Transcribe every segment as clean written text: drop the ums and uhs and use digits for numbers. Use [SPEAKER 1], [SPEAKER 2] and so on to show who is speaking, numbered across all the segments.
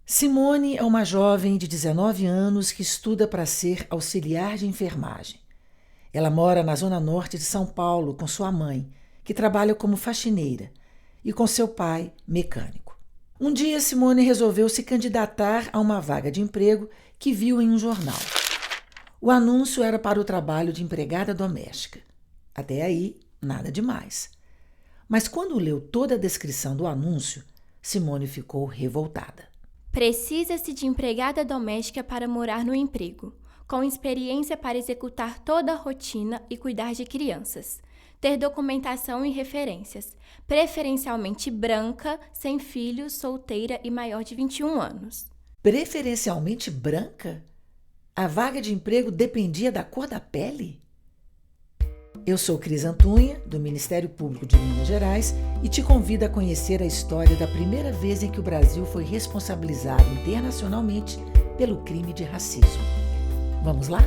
[SPEAKER 1] Simone é uma jovem de 19 anos que estuda para ser auxiliar de enfermagem. Ela mora na zona norte de São Paulo com sua mãe, que trabalha como faxineira, e com seu pai, mecânico. Um dia, Simone resolveu se candidatar a uma vaga de emprego que viu em um jornal. O anúncio era para o trabalho de empregada doméstica. Até aí, nada demais. Mas quando leu toda a descrição do anúncio, Simone ficou revoltada.
[SPEAKER 2] Precisa-se de empregada doméstica para morar no emprego, com experiência para executar toda a rotina e cuidar de crianças. Ter documentação e referências, preferencialmente branca, sem filhos, solteira e maior de 21 anos.
[SPEAKER 1] Preferencialmente branca? A vaga de emprego dependia da cor da pele? Eu sou Cris Antunha, do Ministério Público de Minas Gerais, e te convido a conhecer a história da primeira vez em que o Brasil foi responsabilizado internacionalmente pelo crime de racismo. Vamos lá?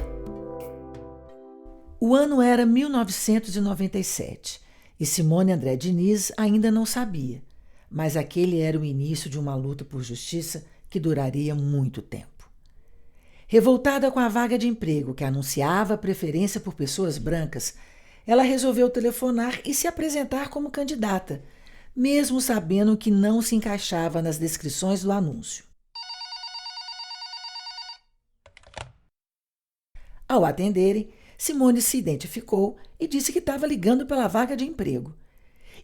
[SPEAKER 1] O ano era 1997 e Simone André Diniz ainda não sabia, mas aquele era o início de uma luta por justiça que duraria muito tempo. Revoltada com a vaga de emprego que anunciava a preferência por pessoas brancas, ela resolveu telefonar e se apresentar como candidata, mesmo sabendo que não se encaixava nas descrições do anúncio. Ao atenderem, Simone se identificou e disse que estava ligando pela vaga de emprego.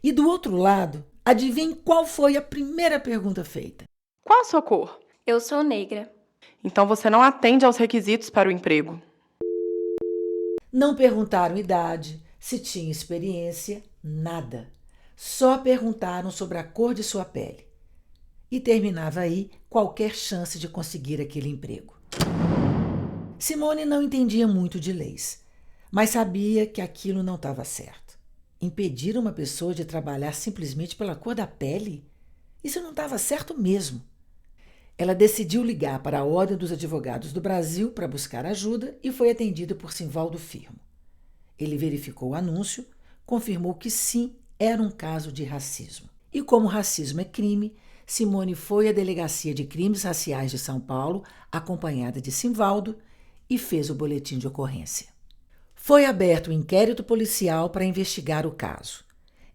[SPEAKER 1] E do outro lado, adivinhe qual foi a primeira pergunta feita?
[SPEAKER 3] Qual a sua cor?
[SPEAKER 2] Eu sou negra.
[SPEAKER 3] Então você não atende aos requisitos para o emprego.
[SPEAKER 1] Não perguntaram idade, se tinha experiência, nada. Só perguntaram sobre a cor de sua pele. E terminava aí qualquer chance de conseguir aquele emprego. Simone não entendia muito de leis, mas sabia que aquilo não estava certo. Impedir uma pessoa de trabalhar simplesmente pela cor da pele? Isso não estava certo mesmo. Ela decidiu ligar para a Ordem dos Advogados do Brasil para buscar ajuda e foi atendida por Simvaldo Firmo. Ele verificou o anúncio, confirmou que sim, era um caso de racismo. E como racismo é crime, Simone foi à Delegacia de Crimes Raciais de São Paulo, acompanhada de Simvaldo, e fez o boletim de ocorrência. Foi aberto um inquérito policial para investigar o caso.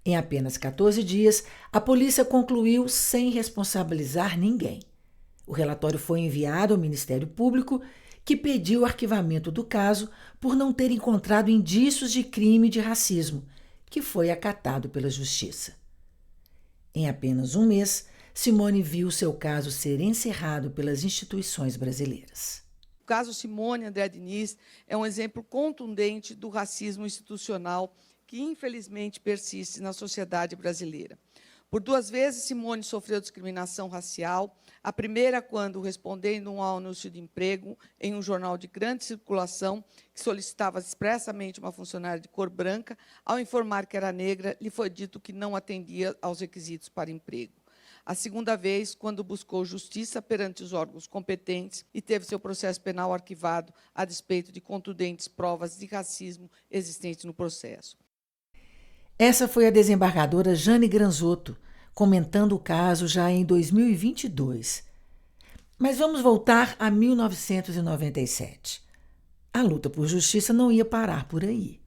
[SPEAKER 1] Em apenas 14 dias, a polícia concluiu sem responsabilizar ninguém. O relatório foi enviado ao Ministério Público, que pediu o arquivamento do caso por não ter encontrado indícios de crime de racismo, que foi acatado pela Justiça. Em apenas um mês, Simone viu seu caso ser encerrado pelas instituições brasileiras.
[SPEAKER 4] O caso Simone André Diniz é um exemplo contundente do racismo institucional que, infelizmente, persiste na sociedade brasileira. Por 2 vezes, Simone sofreu discriminação racial, a primeira quando, respondendo a um anúncio de emprego em um jornal de grande circulação, que solicitava expressamente uma funcionária de cor branca, ao informar que era negra, lhe foi dito que não atendia aos requisitos para emprego. A segunda vez, quando buscou justiça perante os órgãos competentes e teve seu processo penal arquivado a despeito de contundentes provas de racismo existentes no processo.
[SPEAKER 1] Essa foi a desembargadora Jane Granzotto, comentando o caso já em 2022. Mas vamos voltar a 1997. A luta por justiça não ia parar por aí.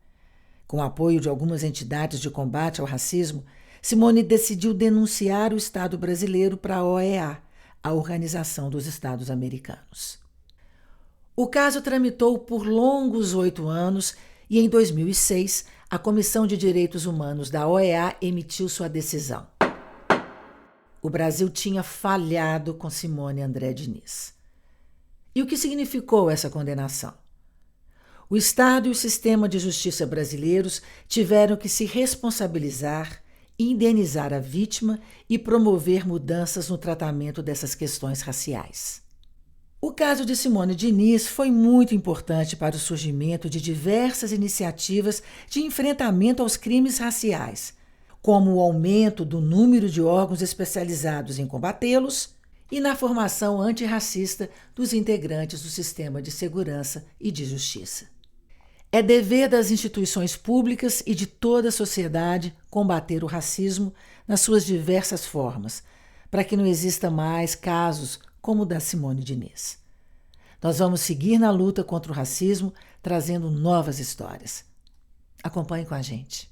[SPEAKER 1] Com o apoio de algumas entidades de combate ao racismo, Simone decidiu denunciar o Estado brasileiro para a OEA, a Organização dos Estados Americanos. O caso tramitou por longos 8 anos e, em 2006, a Comissão de Direitos Humanos da OEA emitiu sua decisão. O Brasil tinha falhado com Simone André Diniz. E o que significou essa condenação? O Estado e o sistema de justiça brasileiros tiveram que se responsabilizar, indenizar a vítima e promover mudanças no tratamento dessas questões raciais. O caso de Simone Diniz foi muito importante para o surgimento de diversas iniciativas de enfrentamento aos crimes raciais, como o aumento do número de órgãos especializados em combatê-los e na formação antirracista dos integrantes do sistema de segurança e de justiça. É dever das instituições públicas e de toda a sociedade combater o racismo nas suas diversas formas, para que não exista mais casos como o da Simone Diniz. Nós vamos seguir na luta contra o racismo, trazendo novas histórias. Acompanhe com a gente.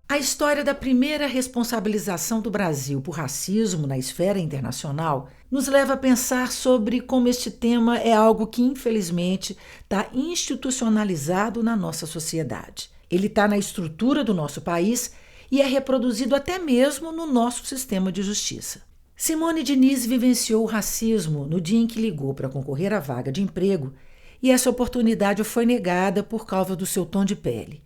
[SPEAKER 1] A história da primeira responsabilização do Brasil por racismo na esfera internacional nos leva a pensar sobre como este tema é algo que, infelizmente, está institucionalizado na nossa sociedade. Ele está na estrutura do nosso país e é reproduzido até mesmo no nosso sistema de justiça. Simone Diniz vivenciou o racismo no dia em que ligou para concorrer à vaga de emprego e essa oportunidade foi negada por causa do seu tom de pele.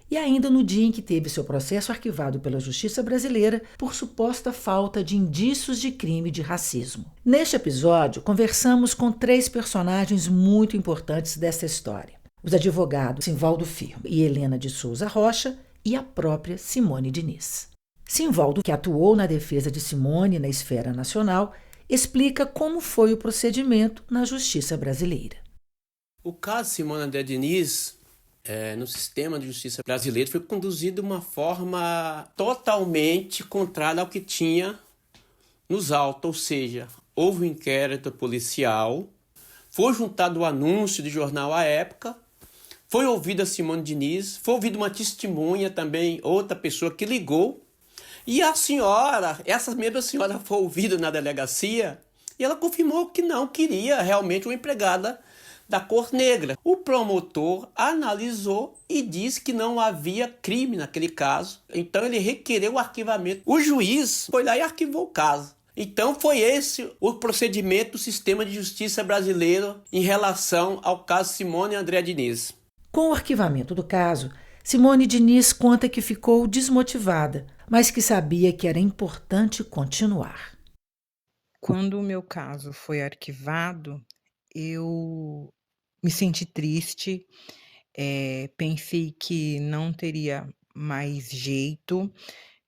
[SPEAKER 1] E ainda no dia em que teve seu processo arquivado pela Justiça brasileira por suposta falta de indícios de crime de racismo. Neste episódio, conversamos com 3 personagens muito importantes dessa história. Os advogados Simvaldo Firmo e Helena de Souza Rocha e a própria Simone Diniz. Simvaldo, que atuou na defesa de Simone na esfera nacional, explica como foi o procedimento na Justiça brasileira.
[SPEAKER 5] O caso Simone André Diniz no sistema de justiça brasileiro foi conduzido de uma forma totalmente contrária ao que tinha nos autos, ou seja, houve um inquérito policial, foi juntado o anúncio de jornal à época, foi ouvida a Simone Diniz, foi ouvida uma testemunha também, outra pessoa que ligou, e a senhora, essa mesma senhora foi ouvida na delegacia e ela confirmou que não queria realmente uma empregada da cor negra. O promotor analisou e disse que não havia crime naquele caso. Então ele requereu o arquivamento. O juiz foi lá e arquivou o caso. Então foi esse o procedimento do sistema de justiça brasileiro em relação ao caso Simone André Diniz.
[SPEAKER 1] Com o arquivamento do caso, Simone Diniz conta que ficou desmotivada, mas que sabia que era importante continuar.
[SPEAKER 6] Quando o meu caso foi arquivado, eu me senti triste, pensei que não teria mais jeito,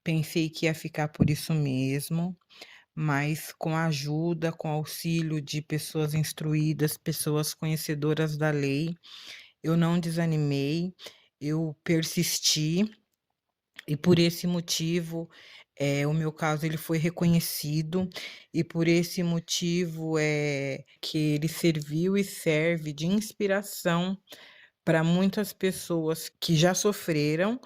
[SPEAKER 6] pensei que ia ficar por isso mesmo, mas com a ajuda, com auxílio de pessoas instruídas, pessoas conhecedoras da lei, eu não desanimei, eu persisti e por esse motivo o meu caso ele foi reconhecido e por esse motivo que ele serviu e serve de inspiração para muitas pessoas que já sofreram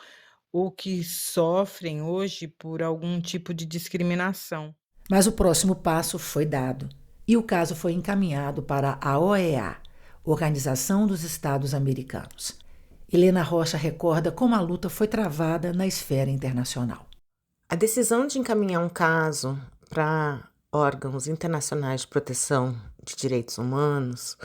[SPEAKER 6] ou que sofrem hoje por algum tipo de discriminação.
[SPEAKER 1] Mas o próximo passo foi dado e o caso foi encaminhado para a OEA, Organização dos Estados Americanos. Helena Rocha recorda como a luta foi travada na esfera internacional.
[SPEAKER 7] A decisão de encaminhar um caso para órgãos internacionais de proteção de direitos humanos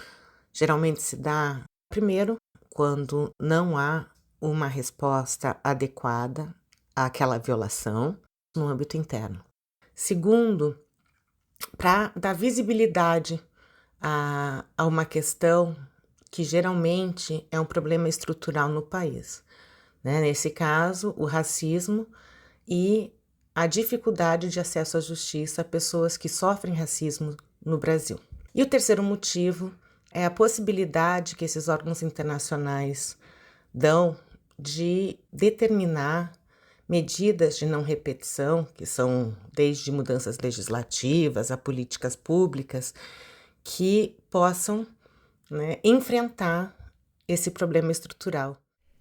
[SPEAKER 7] geralmente se dá, primeiro, quando não há uma resposta adequada àquela violação no âmbito interno. Segundo, para dar visibilidade a uma questão que geralmente é um problema estrutural no país, né? Nesse caso, o racismo e a dificuldade de acesso à justiça a pessoas que sofrem racismo no Brasil. E o terceiro motivo é a possibilidade que esses órgãos internacionais dão de determinar medidas de não repetição, que são desde mudanças legislativas a políticas públicas, que possam, enfrentar esse problema estrutural.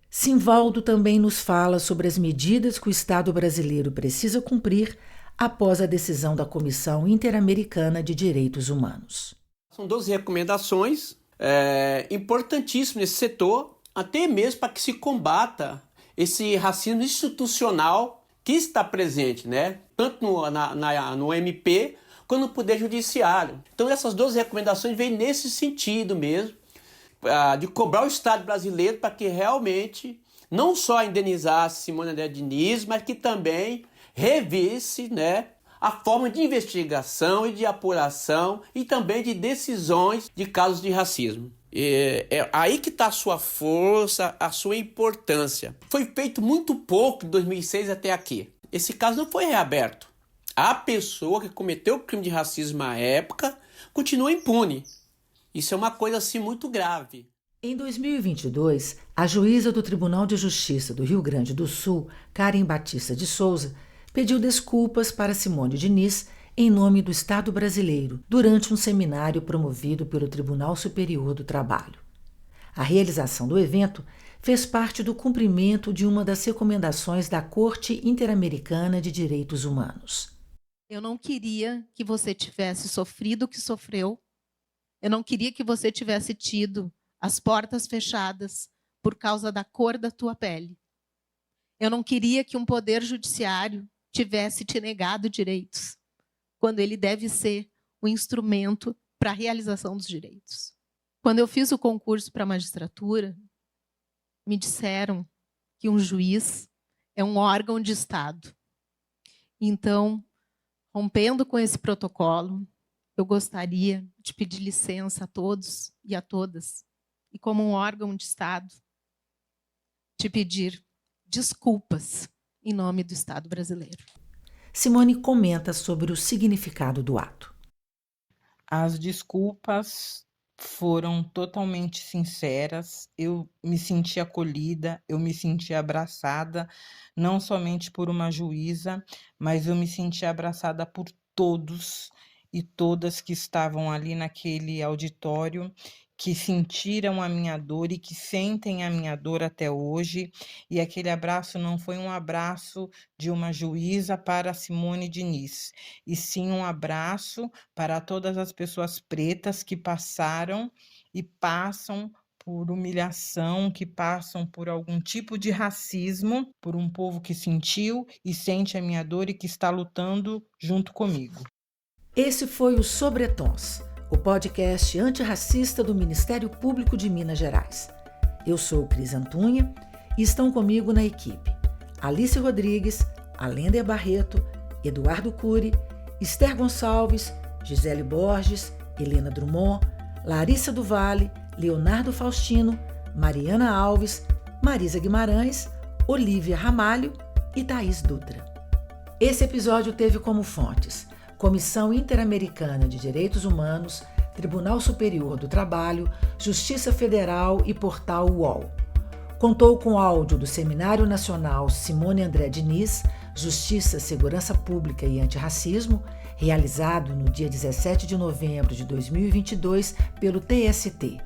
[SPEAKER 1] Simvaldo também nos fala sobre as medidas que o Estado brasileiro precisa cumprir após a decisão da Comissão Interamericana de Direitos Humanos.
[SPEAKER 5] São 12 recomendações importantíssimas nesse setor, até mesmo para que se combata esse racismo institucional que está presente, tanto no MP quanto no Poder Judiciário. Então essas 12 recomendações vêm nesse sentido mesmo, de cobrar o Estado brasileiro para que realmente não só indenizasse Simone André Diniz, mas que também revisse a forma de investigação e de apuração e também de decisões de casos de racismo. É aí que está a sua força, a sua importância. Foi feito muito pouco de 2006 até aqui. Esse caso não foi reaberto. A pessoa que cometeu o crime de racismo à época continua impune. Isso é uma coisa assim muito grave.
[SPEAKER 1] Em 2022, a juíza do Tribunal de Justiça do Rio Grande do Sul, Karen Batista de Souza, pediu desculpas para Simone Diniz em nome do Estado brasileiro durante um seminário promovido pelo Tribunal Superior do Trabalho. A realização do evento fez parte do cumprimento de uma das recomendações da Corte Interamericana de Direitos Humanos.
[SPEAKER 8] Eu não queria que você tivesse sofrido o que sofreu. Eu não queria que você tivesse tido as portas fechadas por causa da cor da tua pele. Eu não queria que um poder judiciário tivesse te negado direitos, quando ele deve ser o instrumento para a realização dos direitos. Quando eu fiz o concurso para a magistratura, me disseram que um juiz é um órgão de Estado. Então, rompendo com esse protocolo, eu gostaria de pedir licença a todos e a todas, e como um órgão de Estado, te pedir desculpas em nome do Estado brasileiro.
[SPEAKER 1] Simone comenta sobre o significado do ato.
[SPEAKER 6] As desculpas foram totalmente sinceras, eu me senti acolhida, eu me senti abraçada, não somente por uma juíza, mas eu me senti abraçada por todos e todas que estavam ali naquele auditório, que sentiram a minha dor e que sentem a minha dor até hoje. E aquele abraço não foi um abraço de uma juíza para Simone Diniz, e sim um abraço para todas as pessoas pretas que passaram e passam por humilhação, que passam por algum tipo de racismo, por um povo que sentiu e sente a minha dor e que está lutando junto comigo.
[SPEAKER 1] Esse foi o Sobretons, o podcast antirracista do Ministério Público de Minas Gerais. Eu sou Cris Antunha e estão comigo na equipe Alice Rodrigues, Alender Barreto, Eduardo Cury, Esther Gonçalves, Gisele Borges, Helena Drummond, Larissa do Vale, Leonardo Faustino, Mariana Alves, Marisa Guimarães, Olívia Ramalho e Thaís Dutra. Esse episódio teve como fontes Comissão Interamericana de Direitos Humanos, Tribunal Superior do Trabalho, Justiça Federal e Portal UOL. Contou com áudio do Seminário Nacional Simone André Diniz, Justiça, Segurança Pública e Antirracismo, realizado no dia 17 de novembro de 2022 pelo TST.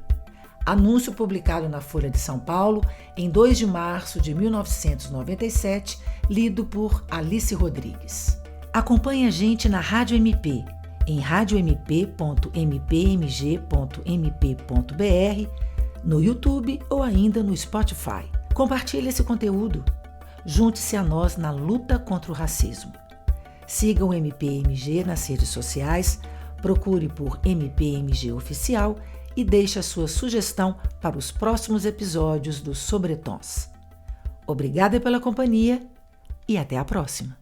[SPEAKER 1] Anúncio publicado na Folha de São Paulo em 2 de março de 1997, lido por Alice Rodrigues. Acompanhe a gente na Rádio MP, em radiomp.mpmg.mp.br, no YouTube ou ainda no Spotify. Compartilhe esse conteúdo. Junte-se a nós na luta contra o racismo. Siga o MPMG nas redes sociais, procure por MPMG Oficial e deixe a sua sugestão para os próximos episódios do Sobretons. Obrigada pela companhia e até a próxima.